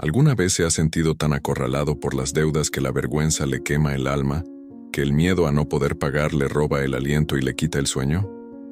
¿Alguna vez se ha sentido tan acorralado por las deudas que la vergüenza le quema el alma, que el miedo a no poder pagar le roba el aliento y le quita el sueño?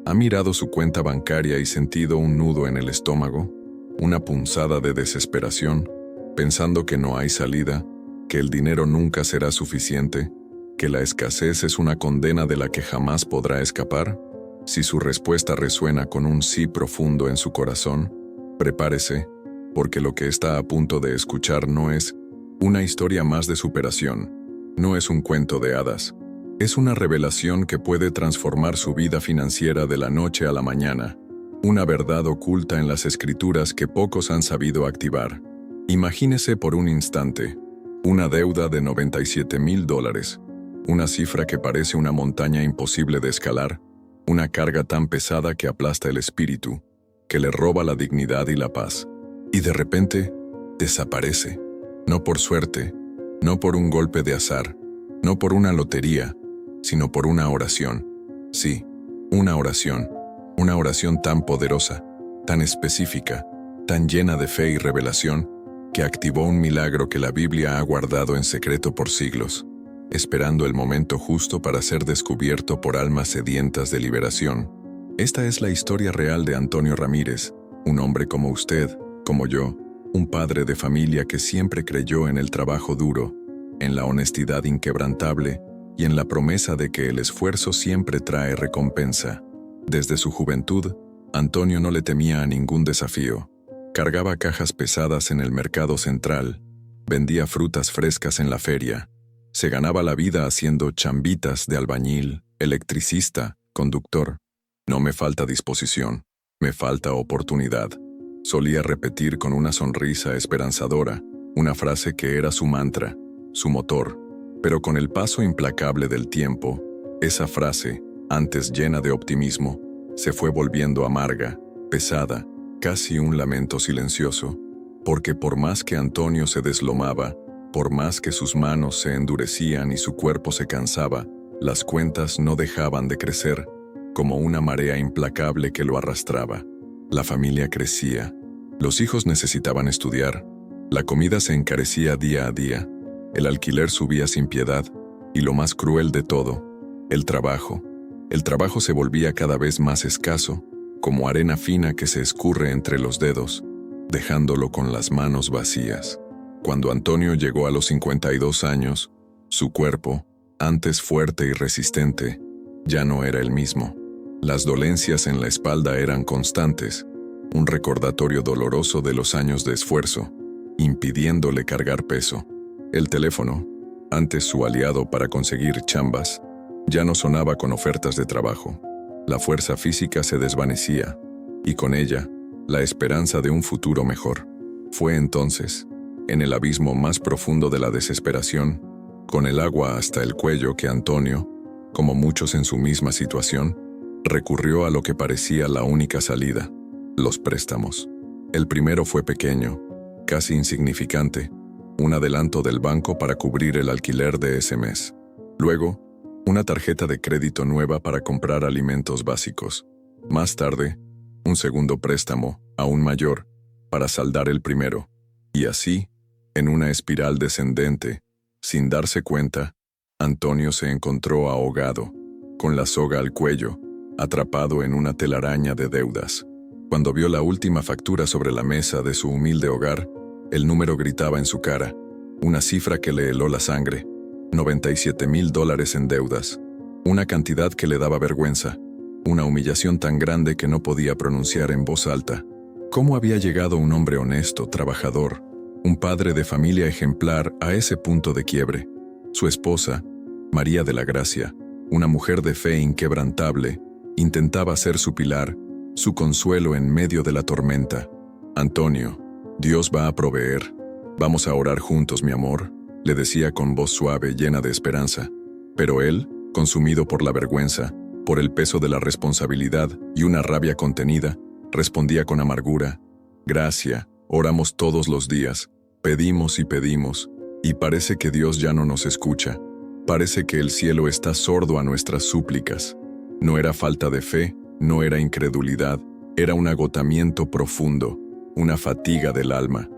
¿Ha mirado su cuenta bancaria y sentido un nudo en el estómago, una punzada de desesperación, pensando que no hay salida, que el dinero nunca será suficiente, que la escasez es una condena de la que jamás podrá escapar? Si su respuesta resuena con un sí profundo en su corazón, prepárese, porque lo que está a punto de escuchar no es una historia más de superación, no es un cuento de hadas, es una revelación que puede transformar su vida financiera de la noche a la mañana, una verdad oculta en las escrituras que pocos han sabido activar. Imagínese por un instante una deuda de $97,000, una cifra que parece una montaña imposible de escalar, una carga tan pesada que aplasta el espíritu, que le roba la dignidad y la paz. Y de repente, desaparece. No por suerte, no por un golpe de azar, no por una lotería, sino por una oración. Sí, una oración tan poderosa, tan específica, tan llena de fe y revelación, que activó un milagro que la Biblia ha guardado en secreto por siglos, esperando el momento justo para ser descubierto por almas sedientas de liberación. Esta es la historia real de Antonio Ramírez, un hombre como usted, como yo, un padre de familia que siempre creyó en el trabajo duro, en la honestidad inquebrantable y en la promesa de que el esfuerzo siempre trae recompensa. Desde su juventud, Antonio no le temía a ningún desafío. Cargaba cajas pesadas en el mercado central, vendía frutas frescas en la feria, se ganaba la vida haciendo chambitas de albañil, electricista, conductor. No me falta disposición, me falta oportunidad. Solía repetir con una sonrisa esperanzadora, una frase que era su mantra, su motor. Pero con el paso implacable del tiempo, esa frase, antes llena de optimismo, se fue volviendo amarga, pesada, casi un lamento silencioso, porque por más que Antonio se deslomaba, por más que sus manos se endurecían y su cuerpo se cansaba, las cuentas no dejaban de crecer, como una marea implacable que lo arrastraba. La familia crecía, los hijos necesitaban estudiar, la comida se encarecía día a día, el alquiler subía sin piedad, y lo más cruel de todo, el trabajo. El trabajo se volvía cada vez más escaso, como arena fina que se escurre entre los dedos, dejándolo con las manos vacías. Cuando Antonio llegó a los 52 años, su cuerpo, antes fuerte y resistente, ya no era el mismo. Las dolencias en la espalda eran constantes, un recordatorio doloroso de los años de esfuerzo, impidiéndole cargar peso. El teléfono, antes su aliado para conseguir chambas, ya no sonaba con ofertas de trabajo. La fuerza física se desvanecía, y con ella, la esperanza de un futuro mejor. Fue entonces, en el abismo más profundo de la desesperación, con el agua hasta el cuello, que Antonio, como muchos en su misma situación, recurrió a lo que parecía la única salida: los préstamos. El primero fue pequeño, casi insignificante, un adelanto del banco para cubrir el alquiler de ese mes. Luego, una tarjeta de crédito nueva para comprar alimentos básicos. Más tarde, un segundo préstamo, aún mayor, para saldar el primero. Y así, en una espiral descendente, sin darse cuenta, Antonio se encontró ahogado, con la soga al cuello, atrapado en una telaraña de deudas. Cuando vio la última factura sobre la mesa de su humilde hogar, el número gritaba en su cara, una cifra que le heló la sangre: $97,000 en deudas, una cantidad que le daba vergüenza, una humillación tan grande que no podía pronunciar en voz alta. ¿Cómo había llegado un hombre honesto, trabajador, un padre de familia ejemplar, a ese punto de quiebre? Su esposa, María de la Gracia, una mujer de fe inquebrantable, intentaba ser su pilar, su consuelo en medio de la tormenta. Antonio, Dios va a proveer. Vamos a orar juntos, mi amor, le decía con voz suave, llena de esperanza. Pero él, consumido por la vergüenza, por el peso de la responsabilidad y una rabia contenida, respondía con amargura: Gracia, oramos todos los días, pedimos, y parece que Dios ya no nos escucha. Parece que el cielo está sordo a nuestras súplicas. No era falta de fe, no era incredulidad, era un agotamiento profundo, una fatiga del alma.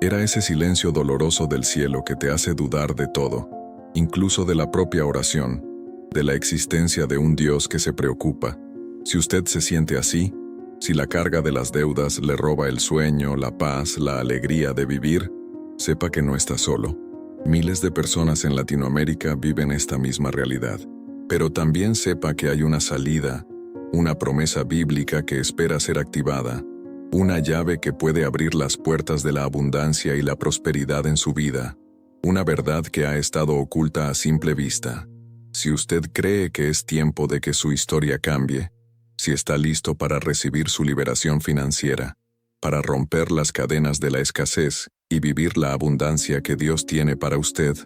Era ese silencio doloroso del cielo que te hace dudar de todo, incluso de la propia oración, de la existencia de un Dios que se preocupa. Si usted se siente así, si la carga de las deudas le roba el sueño, la paz, la alegría de vivir, sepa que no está solo. Miles de personas en Latinoamérica viven esta misma realidad. Pero también sepa que hay una salida, una promesa bíblica que espera ser activada, una llave que puede abrir las puertas de la abundancia y la prosperidad en su vida, una verdad que ha estado oculta a simple vista. Si usted cree que es tiempo de que su historia cambie, si está listo para recibir su liberación financiera, para romper las cadenas de la escasez y vivir la abundancia que Dios tiene para usted,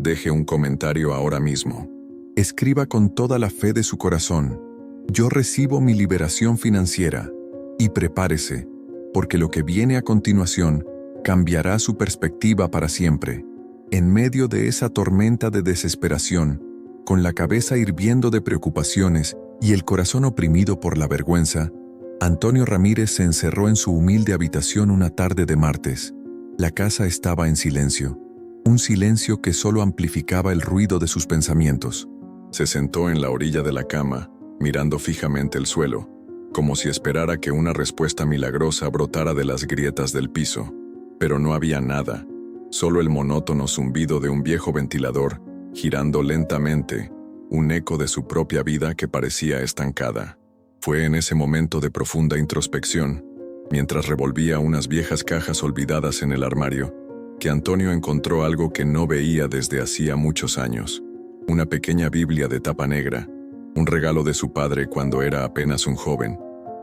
deje un comentario ahora mismo. Escriba con toda la fe de su corazón: yo recibo mi liberación financiera, y prepárese, porque lo que viene a continuación cambiará su perspectiva para siempre. En medio de esa tormenta de desesperación, con la cabeza hirviendo de preocupaciones y el corazón oprimido por la vergüenza, Antonio Ramírez se encerró en su humilde habitación una tarde de martes. La casa estaba en silencio, un silencio que solo amplificaba el ruido de sus pensamientos. Se sentó en la orilla de la cama, mirando fijamente el suelo, como si esperara que una respuesta milagrosa brotara de las grietas del piso. Pero no había nada, solo el monótono zumbido de un viejo ventilador, girando lentamente, un eco de su propia vida que parecía estancada. Fue en ese momento de profunda introspección, mientras revolvía unas viejas cajas olvidadas en el armario, que Antonio encontró algo que no veía desde hacía muchos años: una pequeña Biblia de tapa negra, un regalo de su padre cuando era apenas un joven.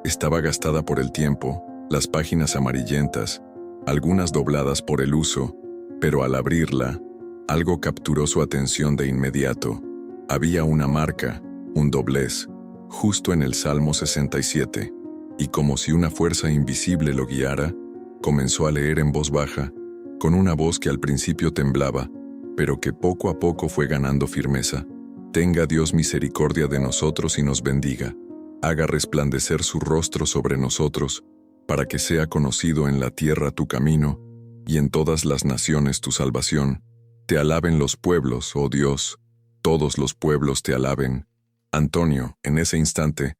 Estaba gastada por el tiempo, las páginas amarillentas, algunas dobladas por el uso, pero al abrirla, algo capturó su atención de inmediato. Había una marca, un doblez, justo en el Salmo 67, y como si una fuerza invisible lo guiara, comenzó a leer en voz baja, con una voz que al principio temblaba, pero que poco a poco fue ganando firmeza. Tenga Dios misericordia de nosotros y nos bendiga. Haga resplandecer su rostro sobre nosotros, para que sea conocido en la tierra tu camino, y en todas las naciones tu salvación. Te alaben los pueblos, oh Dios, todos los pueblos te alaben. Antonio, en ese instante,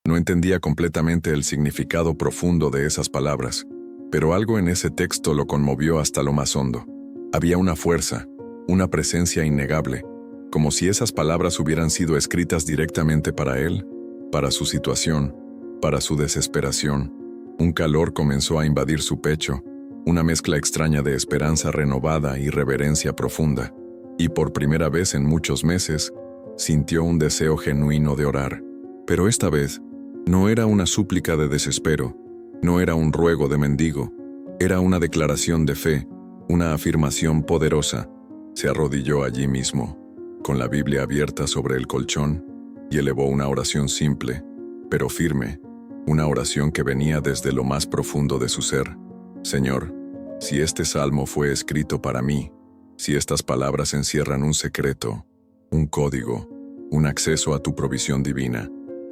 no entendía completamente el significado profundo de esas palabras, pero algo en ese texto lo conmovió hasta lo más hondo. Había una fuerza, una presencia innegable, como si esas palabras hubieran sido escritas directamente para él, para su situación, para su desesperación. Un calor comenzó a invadir su pecho, una mezcla extraña de esperanza renovada y reverencia profunda, y por primera vez en muchos meses, sintió un deseo genuino de orar. Pero esta vez, no era una súplica de desespero, no era un ruego de mendigo, era una declaración de fe, una afirmación poderosa. Se arrodilló allí mismo, con la Biblia abierta sobre el colchón, y elevó una oración simple, pero firme, una oración que venía desde lo más profundo de su ser. Señor, si este salmo fue escrito para mí, si estas palabras encierran un secreto, un código, un acceso a tu provisión divina,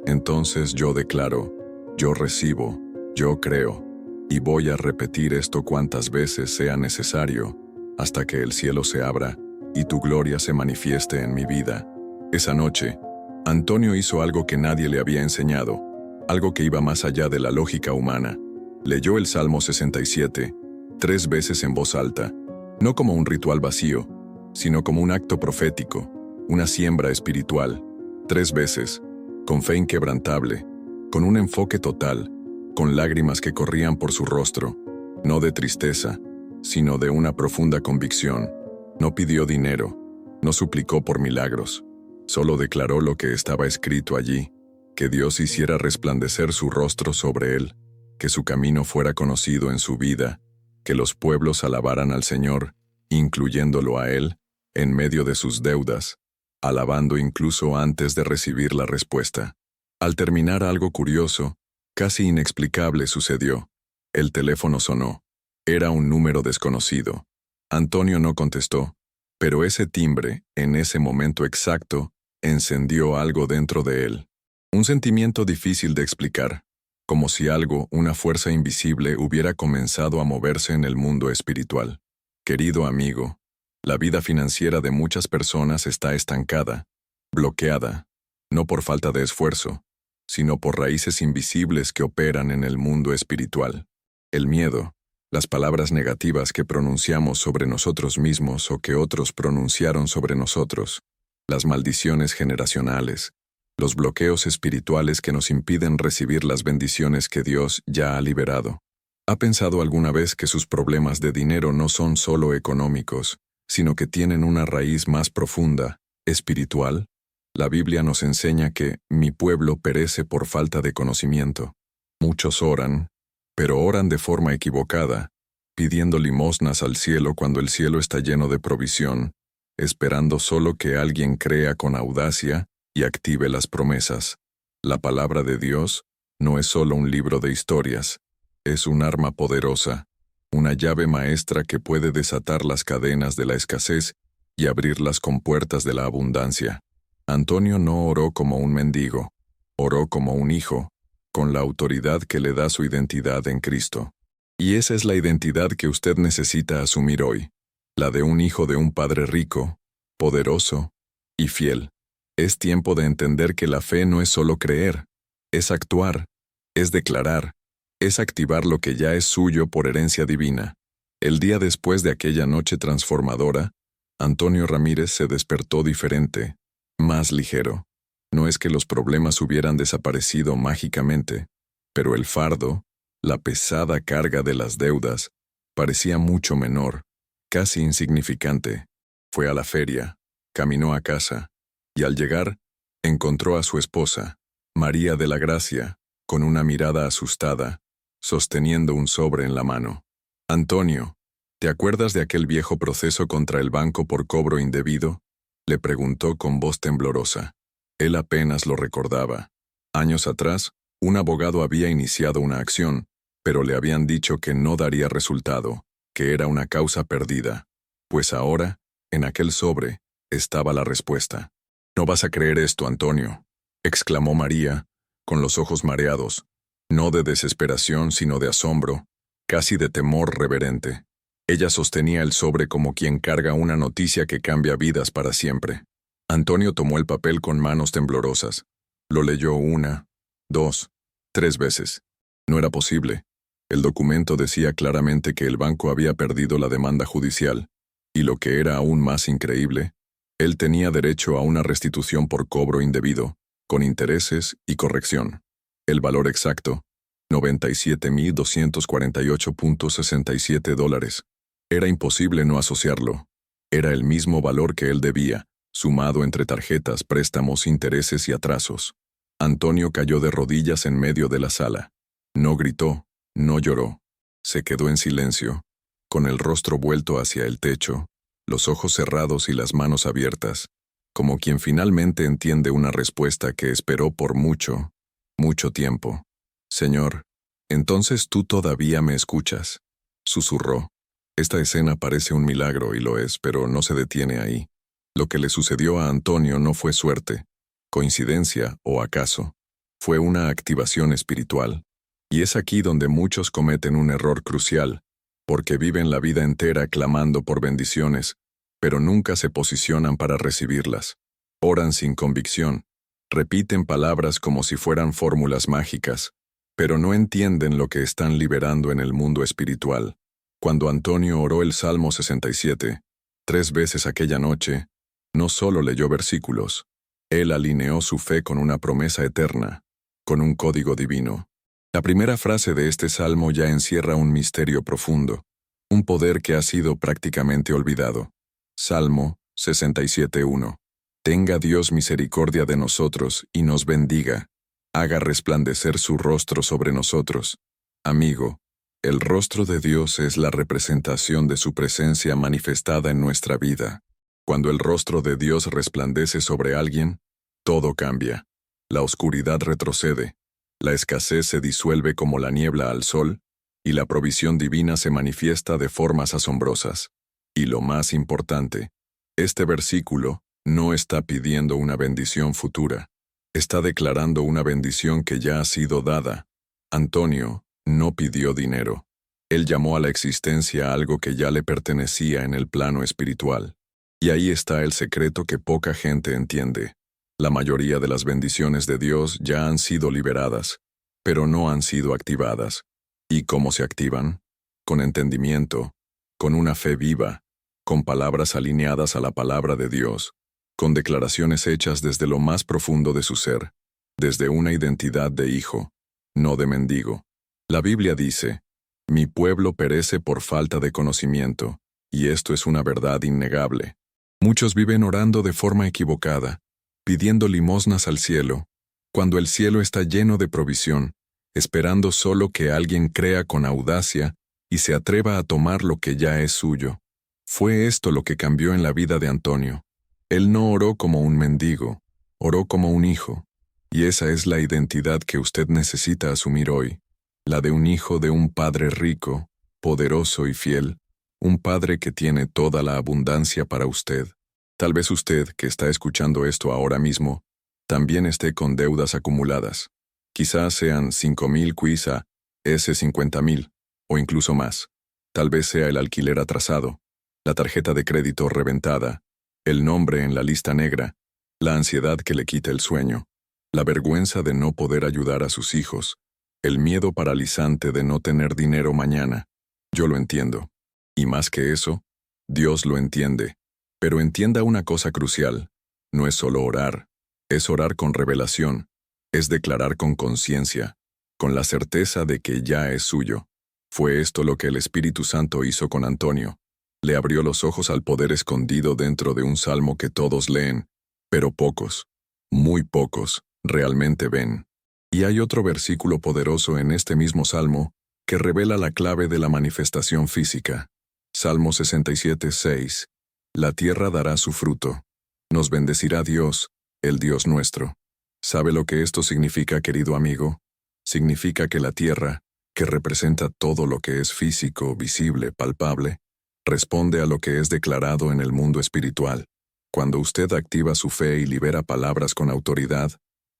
entonces yo declaro, yo recibo, yo creo, y voy a repetir esto cuantas veces sea necesario, hasta que el cielo se abra y tu gloria se manifieste en mi vida. Esa noche, Antonio hizo algo que nadie le había enseñado, algo que iba más allá de la lógica humana. Leyó el Salmo 67, 3 veces en voz alta, no como un ritual vacío, sino como un acto profético, una siembra espiritual. 3 veces, con fe inquebrantable, con un enfoque total, con lágrimas que corrían por su rostro, no de tristeza, sino de una profunda convicción. No pidió dinero, no suplicó por milagros, solo declaró lo que estaba escrito allí, que Dios hiciera resplandecer su rostro sobre él, que su camino fuera conocido en su vida, que los pueblos alabaran al Señor, incluyéndolo a él, en medio de sus deudas, alabando incluso antes de recibir la respuesta. Al terminar, algo curioso, casi inexplicable sucedió. El teléfono sonó. Era un número desconocido. Antonio no contestó, pero ese timbre, en ese momento exacto, encendió algo dentro de él. Un sentimiento difícil de explicar, como si algo, una fuerza invisible, hubiera comenzado a moverse en el mundo espiritual. Querido amigo, la vida financiera de muchas personas está estancada, bloqueada, no por falta de esfuerzo, sino por raíces invisibles que operan en el mundo espiritual. El miedo, las palabras negativas que pronunciamos sobre nosotros mismos o que otros pronunciaron sobre nosotros, las maldiciones generacionales, los bloqueos espirituales que nos impiden recibir las bendiciones que Dios ya ha liberado. ¿Ha pensado alguna vez que sus problemas de dinero no son solo económicos, sino que tienen una raíz más profunda, espiritual? La Biblia nos enseña que mi pueblo perece por falta de conocimiento. Muchos oran, pero oran de forma equivocada, pidiendo limosnas al cielo cuando el cielo está lleno de provisión, esperando solo que alguien crea con audacia y active las promesas. La palabra de Dios no es solo un libro de historias, es un arma poderosa, una llave maestra que puede desatar las cadenas de la escasez y abrir las compuertas de la abundancia. Antonio no oró como un mendigo, oró como un hijo, con la autoridad que le da su identidad en Cristo. Y esa es la identidad que usted necesita asumir hoy, la de un hijo de un padre rico, poderoso y fiel. Es tiempo de entender que la fe no es solo creer, es actuar, es declarar, es activar lo que ya es suyo por herencia divina. El día después de aquella noche transformadora, Antonio Ramírez se despertó diferente, más ligero. No es que los problemas hubieran desaparecido mágicamente, pero el fardo, la pesada carga de las deudas, parecía mucho menor, casi insignificante. Fue a la feria, caminó a casa, y al llegar, encontró a su esposa, María de la Gracia, con una mirada asustada, sosteniendo un sobre en la mano. Antonio, ¿te acuerdas de aquel viejo proceso contra el banco por cobro indebido? Le preguntó con voz temblorosa. Él apenas lo recordaba. Años atrás, un abogado había iniciado una acción, pero le habían dicho que no daría resultado, que era una causa perdida. Pues ahora, en aquel sobre, estaba la respuesta. «No vas a creer esto, Antonio», exclamó María, con los ojos mareados, no de desesperación sino de asombro, casi de temor reverente. Ella sostenía el sobre como quien carga una noticia que cambia vidas para siempre. Antonio tomó el papel con manos temblorosas. Lo leyó 1, 2, 3 veces. No era posible. El documento decía claramente que el banco había perdido la demanda judicial, y lo que era aún más increíble, él tenía derecho a una restitución por cobro indebido, con intereses y corrección. El valor exacto, $97,248.67. Era imposible no asociarlo. Era el mismo valor que él debía, sumado entre tarjetas, préstamos, intereses y atrasos. Antonio cayó de rodillas en medio de la sala. No gritó, no lloró. Se quedó en silencio, con el rostro vuelto hacia el techo, los ojos cerrados y las manos abiertas, como quien finalmente entiende una respuesta que esperó por mucho, mucho tiempo. «Señor, entonces tú todavía me escuchas», susurró. Esta escena parece un milagro y lo es, pero no se detiene ahí. Lo que le sucedió a Antonio no fue suerte, coincidencia o acaso. Fue una activación espiritual. Y es aquí donde muchos cometen un error crucial, porque viven la vida entera clamando por bendiciones, pero nunca se posicionan para recibirlas. Oran sin convicción, repiten palabras como si fueran fórmulas mágicas, pero no entienden lo que están liberando en el mundo espiritual. Cuando Antonio oró el Salmo 67, 3 veces aquella noche, no solo leyó versículos, él alineó su fe con una promesa eterna, con un código divino. La primera frase de este salmo ya encierra un misterio profundo, un poder que ha sido prácticamente olvidado. Salmo 67:1. Tenga Dios misericordia de nosotros y nos bendiga, haga resplandecer su rostro sobre nosotros. Amigo, el rostro de Dios es la representación de su presencia manifestada en nuestra vida. Cuando el rostro de Dios resplandece sobre alguien, todo cambia. La oscuridad retrocede, la escasez se disuelve como la niebla al sol, y la provisión divina se manifiesta de formas asombrosas. Y lo más importante, este versículo no está pidiendo una bendición futura, está declarando una bendición que ya ha sido dada, Antonio no pidió dinero. Él llamó a la existencia algo que ya le pertenecía en el plano espiritual. Y ahí está el secreto que poca gente entiende. La mayoría de las bendiciones de Dios ya han sido liberadas, pero no han sido activadas. ¿Y cómo se activan? Con entendimiento, con una fe viva, con palabras alineadas a la palabra de Dios, con declaraciones hechas desde lo más profundo de su ser, desde una identidad de hijo, no de mendigo. La Biblia dice, «Mi pueblo perece por falta de conocimiento», y esto es una verdad innegable. Muchos viven orando de forma equivocada, pidiendo limosnas al cielo, cuando el cielo está lleno de provisión, esperando solo que alguien crea con audacia y se atreva a tomar lo que ya es suyo. Fue esto lo que cambió en la vida de Antonio. Él no oró como un mendigo, oró como un hijo. Y esa es la identidad que usted necesita asumir hoy, la de un hijo de un padre rico, poderoso y fiel, un padre que tiene toda la abundancia para usted. Tal vez usted, que está escuchando esto ahora mismo, también esté con deudas acumuladas. Quizás sean 5,000 quizá, ese 50,000, o incluso más. Tal vez sea el alquiler atrasado, la tarjeta de crédito reventada, el nombre en la lista negra, la ansiedad que le quita el sueño, la vergüenza de no poder ayudar a sus hijos, el miedo paralizante de no tener dinero mañana. Yo lo entiendo. Y más que eso, Dios lo entiende. Pero entienda una cosa crucial. No es solo orar, es orar con revelación, es declarar con conciencia, con la certeza de que ya es suyo. Fue esto lo que el Espíritu Santo hizo con Antonio. Le abrió los ojos al poder escondido dentro de un salmo que todos leen, pero pocos, muy pocos, realmente ven. Y hay otro versículo poderoso en este mismo salmo que revela la clave de la manifestación física. Salmo 67:6. La tierra dará su fruto. Nos bendecirá Dios, el Dios nuestro. ¿Sabe lo que esto significa, querido amigo? Significa que la tierra, que representa todo lo que es físico, visible, palpable, responde a lo que es declarado en el mundo espiritual. Cuando usted activa su fe y libera palabras con autoridad,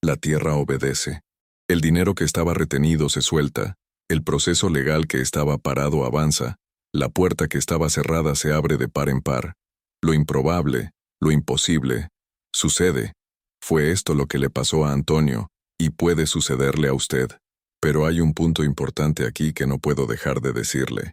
la tierra obedece. El dinero que estaba retenido se suelta, el proceso legal que estaba parado avanza, la puerta que estaba cerrada se abre de par en par. Lo improbable, lo imposible, sucede. Fue esto lo que le pasó a Antonio, y puede sucederle a usted. Pero hay un punto importante aquí que no puedo dejar de decirle.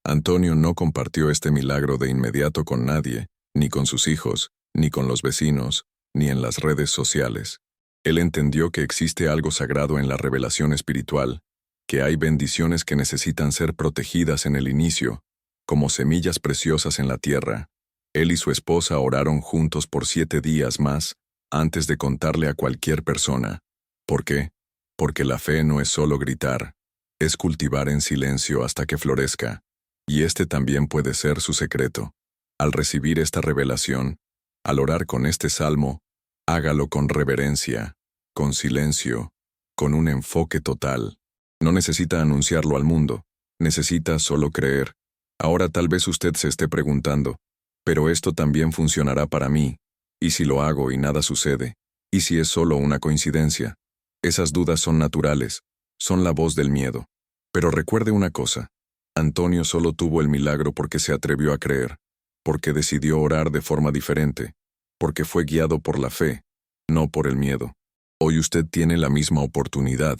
Antonio no compartió este milagro de inmediato con nadie, ni con sus hijos, ni con los vecinos, ni en las redes sociales. Él entendió que existe algo sagrado en la revelación espiritual, que hay bendiciones que necesitan ser protegidas en el inicio, como semillas preciosas en la tierra. Él y su esposa oraron juntos por 7 días más, antes de contarle a cualquier persona. ¿Por qué? Porque la fe no es solo gritar, es cultivar en silencio hasta que florezca. Y este también puede ser su secreto. Al recibir esta revelación, al orar con este salmo, hágalo con reverencia, con silencio, con un enfoque total. No necesita anunciarlo al mundo, necesita solo creer. Ahora tal vez usted se esté preguntando, ¿pero esto también funcionará para mí? ¿Y si lo hago y nada sucede? ¿Y si es solo una coincidencia? Esas dudas son naturales, son la voz del miedo. Pero recuerde una cosa, Antonio solo tuvo el milagro porque se atrevió a creer, porque decidió orar de forma diferente, porque fue guiado por la fe, no por el miedo. Hoy usted tiene la misma oportunidad,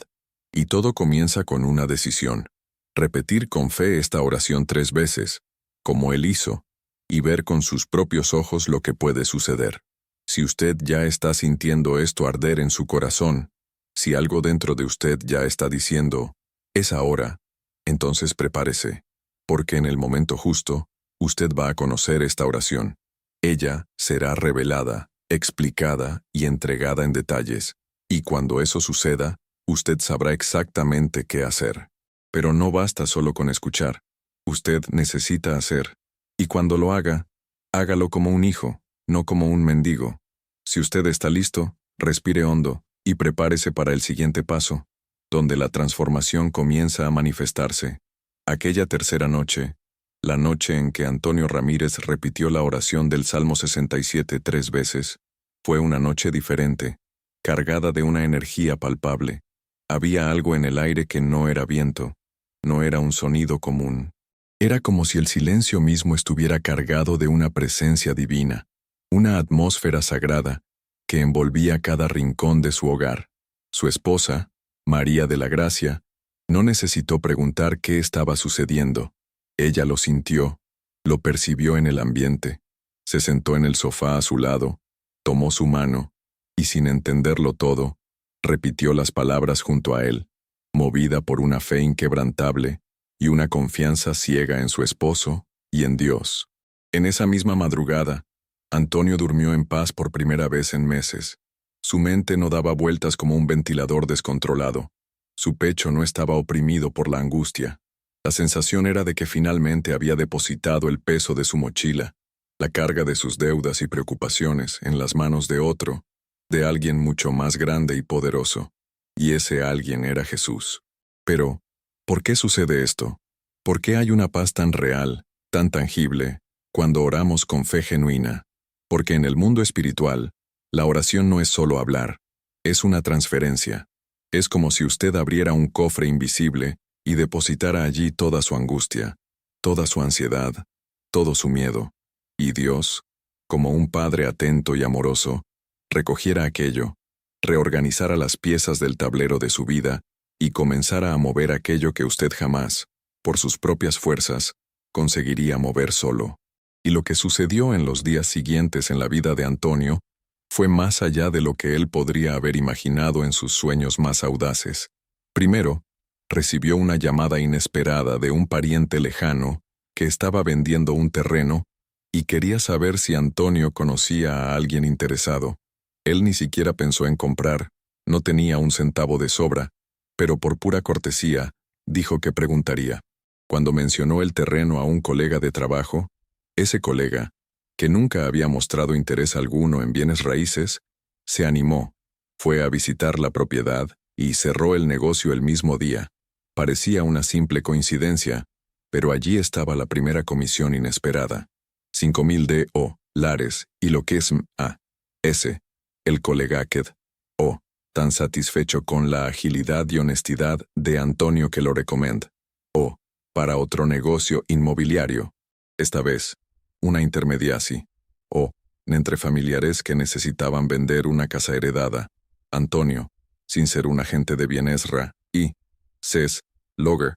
y todo comienza con una decisión. Repetir con fe esta oración 3 veces, como él hizo, y ver con sus propios ojos lo que puede suceder. Si usted ya está sintiendo esto arder en su corazón, si algo dentro de usted ya está diciendo, es ahora, entonces prepárese, porque en el momento justo, usted va a conocer esta oración. Ella será revelada, explicada y entregada en detalles, y cuando eso suceda, usted sabrá exactamente qué hacer. Pero no basta solo con escuchar, usted necesita hacer. Y cuando lo haga, hágalo como un hijo, no como un mendigo. Si usted está listo, respire hondo y prepárese para el siguiente paso, donde la transformación comienza a manifestarse. Aquella tercera noche, la noche en que Antonio Ramírez repitió la oración del Salmo 67 3 veces, fue una noche diferente, cargada de una energía palpable. Había algo en el aire que no era viento, no era un sonido común. Era como si el silencio mismo estuviera cargado de una presencia divina, una atmósfera sagrada que envolvía cada rincón de su hogar. Su esposa, María de la Gracia, no necesitó preguntar qué estaba sucediendo. Ella lo sintió, lo percibió en el ambiente. Se sentó en el sofá a su lado, tomó su mano, y sin entenderlo todo, repitió las palabras junto a él, movida por una fe inquebrantable y una confianza ciega en su esposo y en Dios. En esa misma madrugada, Antonio durmió en paz por primera vez en meses. Su mente no daba vueltas como un ventilador descontrolado. Su pecho no estaba oprimido por la angustia. La sensación era de que finalmente había depositado el peso de su mochila, la carga de sus deudas y preocupaciones en las manos de otro, de alguien mucho más grande y poderoso. Y ese alguien era Jesús. Pero, ¿por qué sucede esto? ¿Por qué hay una paz tan real, tan tangible, cuando oramos con fe genuina? Porque en el mundo espiritual, la oración no es solo hablar, es una transferencia. Es como si usted abriera un cofre invisible y depositara allí toda su angustia, toda su ansiedad, todo su miedo. Y Dios, como un padre atento y amoroso, recogiera aquello, reorganizara las piezas del tablero de su vida y comenzara a mover aquello que usted jamás, por sus propias fuerzas, conseguiría mover solo. Y lo que sucedió en los días siguientes en la vida de Antonio fue más allá de lo que él podría haber imaginado en sus sueños más audaces. Primero, recibió una llamada inesperada de un pariente lejano que estaba vendiendo un terreno y quería saber si Antonio conocía a alguien interesado. Él ni siquiera pensó en comprar, no tenía un centavo de sobra, pero por pura cortesía, dijo que preguntaría. Cuando mencionó el terreno a un colega de trabajo, ese colega, que nunca había mostrado interés alguno en bienes raíces, se animó, fue a visitar la propiedad y cerró el negocio el mismo día. Parecía una simple coincidencia, pero allí estaba la primera comisión inesperada. 5,000 $, y lo que es ese, el colega quedó tan satisfecho con la agilidad y honestidad de Antonio que lo recomendó para otro negocio inmobiliario, esta vez, una intermediación, entre familiares que necesitaban vender una casa heredada. Antonio, sin ser un agente de bienes logger,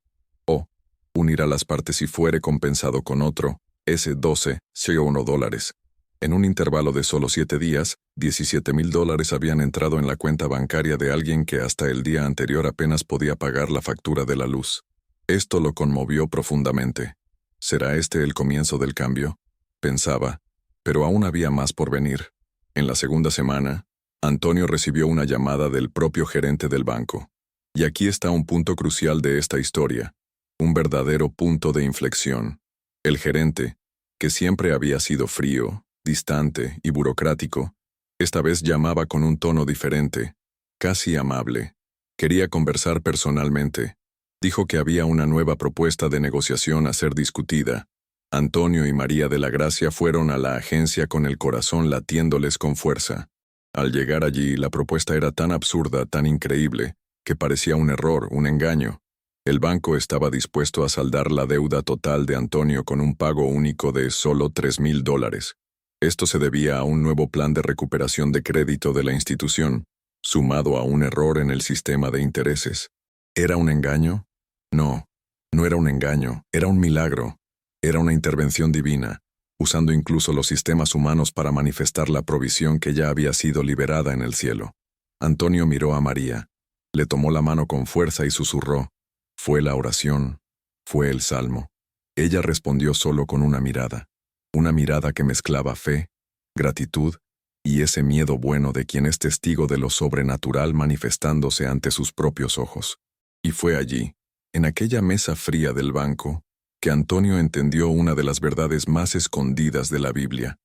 unirá las partes si fuere compensado con otro, $12,000. En un intervalo de solo 7 días, $17,000 habían entrado en la cuenta bancaria de alguien que hasta el día anterior apenas podía pagar la factura de la luz. Esto lo conmovió profundamente. ¿Será este el comienzo del cambio?, pensaba, pero aún había más por venir. En la segunda semana, Antonio recibió una llamada del propio gerente del banco. Y aquí está un punto crucial de esta historia, un verdadero punto de inflexión. El gerente, que siempre había sido frío, distante y burocrático, esta vez llamaba con un tono diferente, casi amable. Quería conversar personalmente. Dijo que había una nueva propuesta de negociación a ser discutida. Antonio y María de la Gracia fueron a la agencia con el corazón latiéndoles con fuerza. Al llegar allí, la propuesta era tan absurda, tan increíble, que parecía un error, un engaño. El banco estaba dispuesto a saldar la deuda total de Antonio con un pago único de solo $3,000. Esto se debía a un nuevo plan de recuperación de crédito de la institución, sumado a un error en el sistema de intereses. ¿Era un engaño? No, no era un engaño, era un milagro. Era una intervención divina, usando incluso los sistemas humanos para manifestar la provisión que ya había sido liberada en el cielo. Antonio miró a María, le tomó la mano con fuerza y susurró. Fue la oración, fue el salmo. Ella respondió solo con una mirada que mezclaba fe, gratitud y ese miedo bueno de quien es testigo de lo sobrenatural manifestándose ante sus propios ojos. Y fue allí, en aquella mesa fría del banco, que Antonio entendió una de las verdades más escondidas de la Biblia.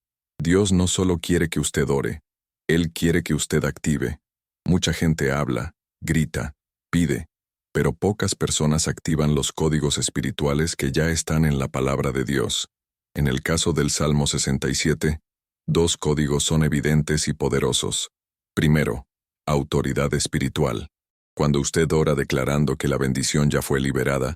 Dios no solo quiere que usted ore, Él quiere que usted active. Mucha gente habla, grita, pide, pero pocas personas activan los códigos espirituales que ya están en la palabra de Dios. En el caso del Salmo 67, 2 códigos son evidentes y poderosos. Primero, autoridad espiritual. Cuando usted ora declarando que la bendición ya fue liberada,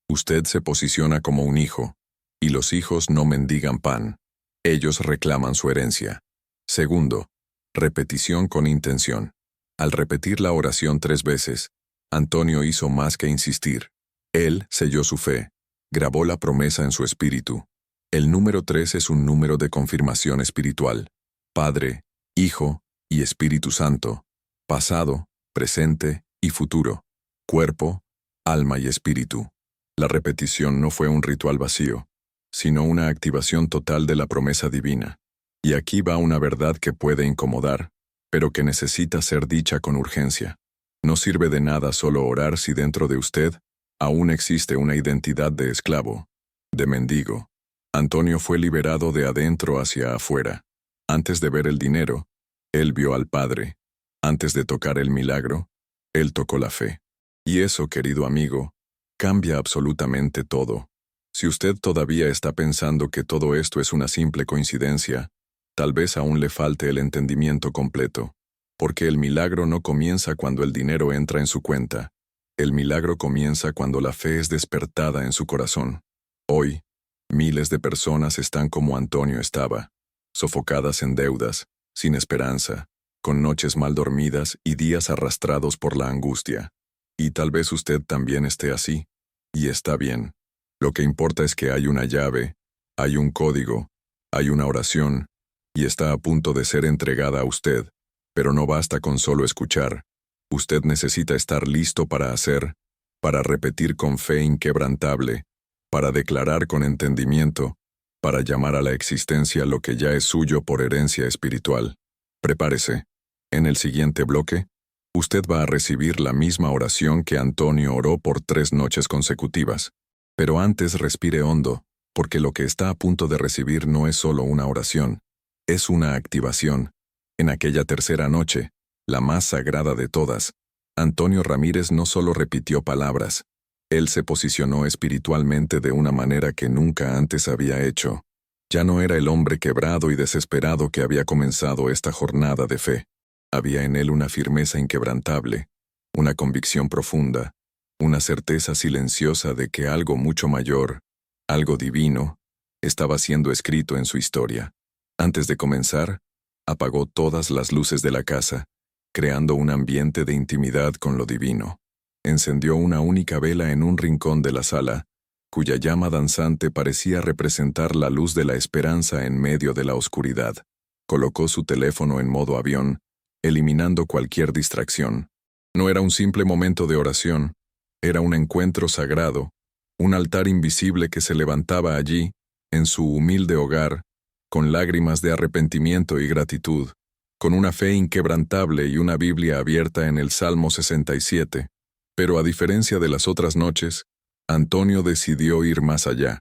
usted se posiciona como un hijo, y los hijos no mendigan pan. Ellos reclaman su herencia. Segundo, repetición con intención. Al repetir la oración 3 veces, Antonio hizo más que insistir. Él selló su fe, grabó la promesa en su espíritu. El número 3 es un número de confirmación espiritual. Padre, Hijo y Espíritu Santo. Pasado, presente y futuro. Cuerpo, alma y espíritu. La repetición no fue un ritual vacío, sino una activación total de la promesa divina. Y aquí va una verdad que puede incomodar, pero que necesita ser dicha con urgencia. No sirve de nada solo orar si dentro de usted aún existe una identidad de esclavo, de mendigo. Antonio fue liberado de adentro hacia afuera. Antes de ver el dinero, él vio al Padre. Antes de tocar el milagro, él tocó la fe. Y eso, querido amigo, cambia absolutamente todo. Si usted todavía está pensando que todo esto es una simple coincidencia, tal vez aún le falte el entendimiento completo. Porque el milagro no comienza cuando el dinero entra en su cuenta. El milagro comienza cuando la fe es despertada en su corazón. Hoy, miles de personas están como Antonio estaba, sofocadas en deudas, sin esperanza, con noches mal dormidas y días arrastrados por la angustia. Y tal vez usted también esté así, y está bien. Lo que importa es que hay una llave, hay un código, hay una oración, y está a punto de ser entregada a usted. Pero no basta con solo escuchar. Usted necesita estar listo para hacer, para repetir con fe inquebrantable, para declarar con entendimiento, para llamar a la existencia lo que ya es suyo por herencia espiritual. Prepárese. En el siguiente bloque, usted va a recibir la misma oración que Antonio oró por 3 noches consecutivas. Pero antes respire hondo, porque lo que está a punto de recibir no es solo una oración, es una activación. En aquella tercera noche, la más sagrada de todas, Antonio Ramírez no solo repitió palabras, él se posicionó espiritualmente de una manera que nunca antes había hecho. Ya no era el hombre quebrado y desesperado que había comenzado esta jornada de fe. Había en él una firmeza inquebrantable, una convicción profunda, una certeza silenciosa de que algo mucho mayor, algo divino, estaba siendo escrito en su historia. Antes de comenzar, apagó todas las luces de la casa, creando un ambiente de intimidad con lo divino. Encendió una única vela en un rincón de la sala, cuya llama danzante parecía representar la luz de la esperanza en medio de la oscuridad. Colocó su teléfono en modo avión, eliminando cualquier distracción. No era un simple momento de oración, era un encuentro sagrado, un altar invisible que se levantaba allí, en su humilde hogar, con lágrimas de arrepentimiento y gratitud, con una fe inquebrantable y una Biblia abierta en el Salmo 67. Pero a diferencia de las otras noches, Antonio decidió ir más allá.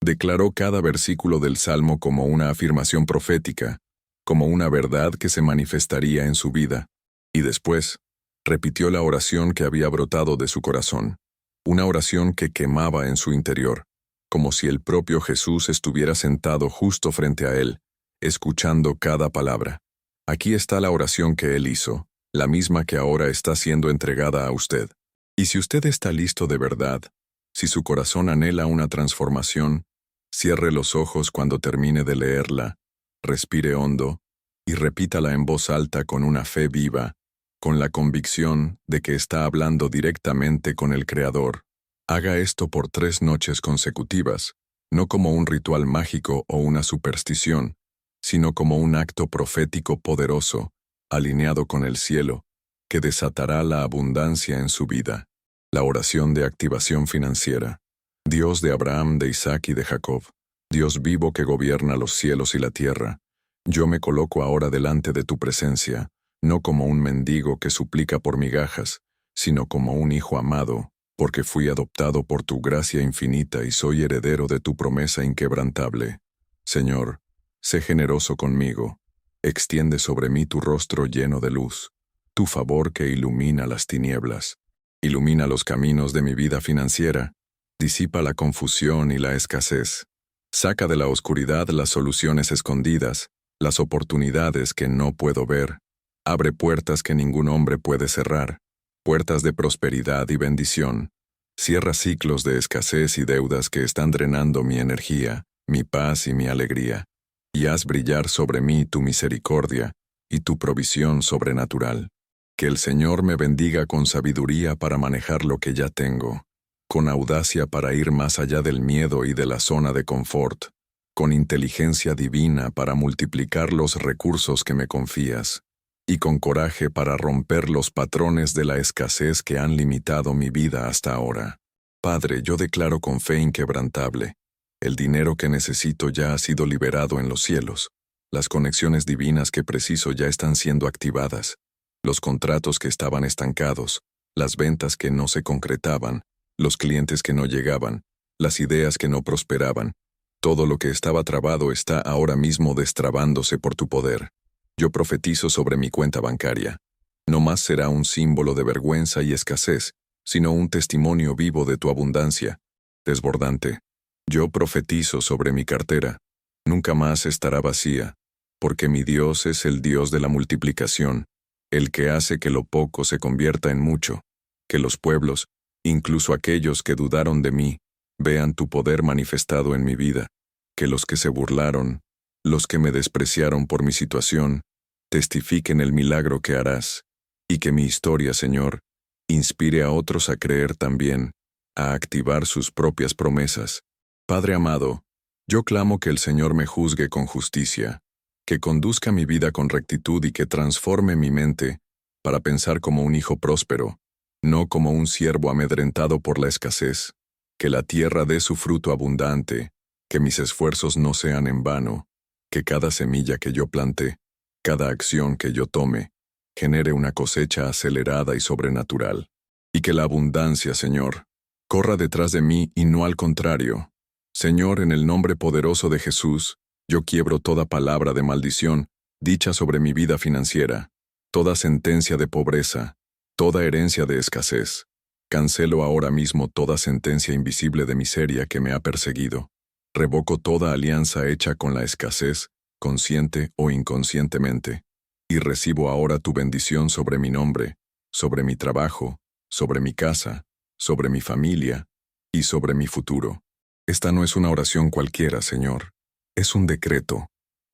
Declaró cada versículo del Salmo como una afirmación profética, como una verdad que se manifestaría en su vida. Y después, repitió la oración que había brotado de su corazón, una oración que quemaba en su interior, como si el propio Jesús estuviera sentado justo frente a él, escuchando cada palabra. Aquí está la oración que él hizo, la misma que ahora está siendo entregada a usted. Y si usted está listo de verdad, si su corazón anhela una transformación, cierre los ojos cuando termine de leerla, respire hondo y repítala en voz alta con una fe viva, con la convicción de que está hablando directamente con el Creador. Haga esto por 3 noches consecutivas, no como un ritual mágico o una superstición, sino como un acto profético poderoso, alineado con el cielo, que desatará la abundancia en su vida. La oración de activación financiera. Dios de Abraham, de Isaac y de Jacob, Dios vivo que gobierna los cielos y la tierra, yo me coloco ahora delante de tu presencia, no como un mendigo que suplica por migajas, sino como un hijo amado, porque fui adoptado por tu gracia infinita y soy heredero de tu promesa inquebrantable. Señor, sé generoso conmigo, extiende sobre mí tu rostro lleno de luz, tu favor que ilumina las tinieblas. Ilumina los caminos de mi vida financiera, disipa la confusión y la escasez. Saca de la oscuridad las soluciones escondidas, las oportunidades que no puedo ver. Abre puertas que ningún hombre puede cerrar, puertas de prosperidad y bendición. Cierra ciclos de escasez y deudas que están drenando mi energía, mi paz y mi alegría. Y haz brillar sobre mí tu misericordia y tu provisión sobrenatural. Que el Señor me bendiga con sabiduría para manejar lo que ya tengo, con audacia para ir más allá del miedo y de la zona de confort, con inteligencia divina para multiplicar los recursos que me confías, y con coraje para romper los patrones de la escasez que han limitado mi vida hasta ahora. Padre, yo declaro con fe inquebrantable, el dinero que necesito ya ha sido liberado en los cielos, las conexiones divinas que preciso ya están siendo activadas, los contratos que estaban estancados, las ventas que no se concretaban, los clientes que no llegaban, las ideas que no prosperaban. Todo lo que estaba trabado está ahora mismo destrabándose por tu poder. Yo profetizo sobre mi cuenta bancaria. No más será un símbolo de vergüenza y escasez, sino un testimonio vivo de tu abundancia, desbordante. Yo profetizo sobre mi cartera. Nunca más estará vacía, porque mi Dios es el Dios de la multiplicación, el que hace que lo poco se convierta en mucho, que los pueblos, incluso aquellos que dudaron de mí, vean tu poder manifestado en mi vida, que los que se burlaron, los que me despreciaron por mi situación, testifiquen el milagro que harás, y que mi historia, Señor, inspire a otros a creer también, a activar sus propias promesas. Padre amado, yo clamo que el Señor me juzgue con justicia, que conduzca mi vida con rectitud y que transforme mi mente para pensar como un hijo próspero, no como un siervo amedrentado por la escasez, que la tierra dé su fruto abundante, que mis esfuerzos no sean en vano, que cada semilla que yo plante, cada acción que yo tome, genere una cosecha acelerada y sobrenatural, y que la abundancia, Señor, corra detrás de mí y no al contrario. Señor, en el nombre poderoso de Jesús, yo quiebro toda palabra de maldición dicha sobre mi vida financiera, toda sentencia de pobreza, toda herencia de escasez. Cancelo ahora mismo toda sentencia invisible de miseria que me ha perseguido. Revoco toda alianza hecha con la escasez, consciente o inconscientemente, y recibo ahora tu bendición sobre mi nombre, sobre mi trabajo, sobre mi casa, sobre mi familia y sobre mi futuro. Esta no es una oración cualquiera, Señor. Es un decreto,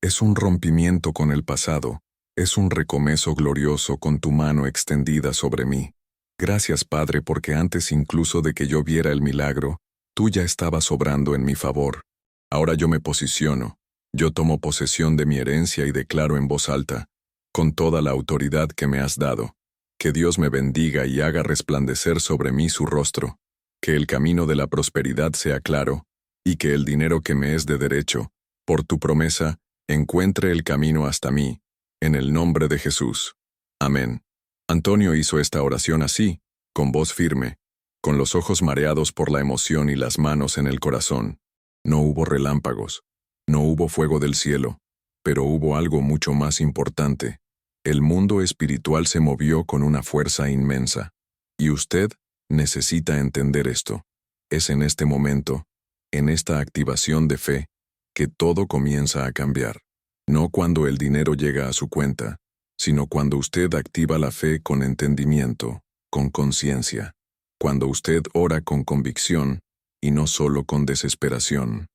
es un rompimiento con el pasado, es un recomezo glorioso con tu mano extendida sobre mí. Gracias, Padre, porque antes incluso de que yo viera el milagro, tú ya estabas obrando en mi favor. Ahora yo me posiciono, yo tomo posesión de mi herencia y declaro en voz alta, con toda la autoridad que me has dado, que Dios me bendiga y haga resplandecer sobre mí su rostro, que el camino de la prosperidad sea claro, y que el dinero que me es de derecho, por tu promesa, encuentre el camino hasta mí, en el nombre de Jesús. Amén. Antonio hizo esta oración así, con voz firme, con los ojos mareados por la emoción y las manos en el corazón. No hubo relámpagos, no hubo fuego del cielo, pero hubo algo mucho más importante. El mundo espiritual se movió con una fuerza inmensa. Y usted necesita entender esto. Es en este momento, en esta activación de fe, que todo comienza a cambiar. No cuando el dinero llega a su cuenta, sino cuando usted activa la fe con entendimiento, con conciencia. Cuando usted ora con convicción y no solo con desesperación.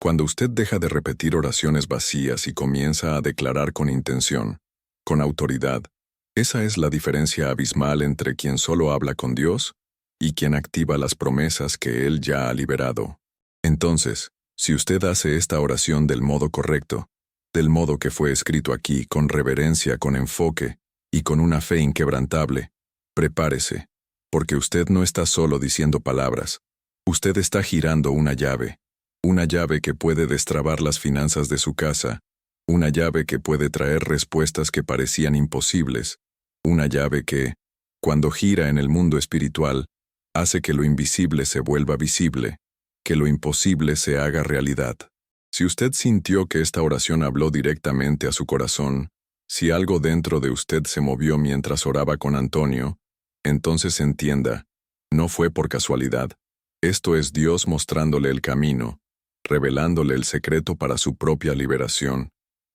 Cuando usted deja de repetir oraciones vacías y comienza a declarar con intención, con autoridad. Esa es la diferencia abismal entre quien solo habla con Dios y quien activa las promesas que Él ya ha liberado. Entonces, si usted hace esta oración del modo correcto, del modo que fue escrito aquí, con reverencia, con enfoque y con una fe inquebrantable, prepárese, porque usted no está solo diciendo palabras, usted está girando una llave que puede destrabar las finanzas de su casa, una llave que puede traer respuestas que parecían imposibles, una llave que, cuando gira en el mundo espiritual, hace que lo invisible se vuelva visible, que lo imposible se haga realidad. Si usted sintió que esta oración habló directamente a su corazón, si algo dentro de usted se movió mientras oraba con Antonio, entonces entienda, no fue por casualidad. Esto es Dios mostrándole el camino, revelándole el secreto para su propia liberación.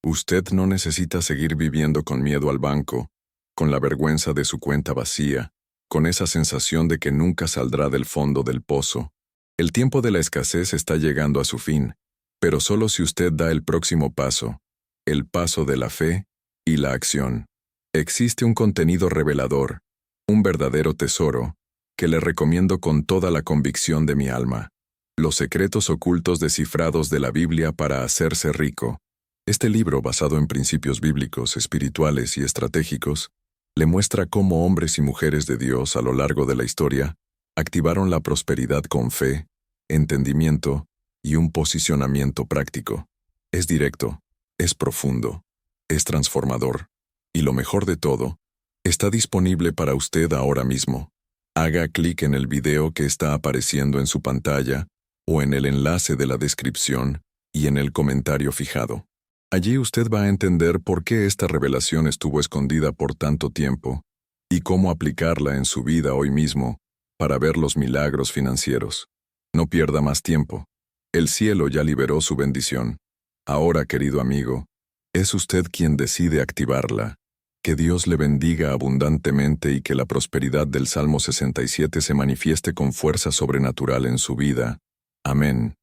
Usted no necesita seguir viviendo con miedo al banco, con la vergüenza de su cuenta vacía, con esa sensación de que nunca saldrá del fondo del pozo. El tiempo de la escasez está llegando a su fin, pero solo si usted da el próximo paso, el paso de la fe y la acción. Existe un contenido revelador, un verdadero tesoro, que le recomiendo con toda la convicción de mi alma. Los secretos ocultos descifrados de la Biblia para hacerse rico. Este libro, basado en principios bíblicos, espirituales y estratégicos, le muestra cómo hombres y mujeres de Dios a lo largo de la historia activaron la prosperidad con fe, entendimiento y un posicionamiento práctico. Es directo, es profundo, es transformador. Y lo mejor de todo, está disponible para usted ahora mismo. Haga clic en el video que está apareciendo en su pantalla o en el enlace de la descripción y en el comentario fijado. Allí usted va a entender por qué esta revelación estuvo escondida por tanto tiempo y cómo aplicarla en su vida hoy mismo para ver los milagros financieros. No pierda más tiempo. El cielo ya liberó su bendición. Ahora, querido amigo, es usted quien decide activarla. Que Dios le bendiga abundantemente y que la prosperidad del Salmo 67 se manifieste con fuerza sobrenatural en su vida. Amén.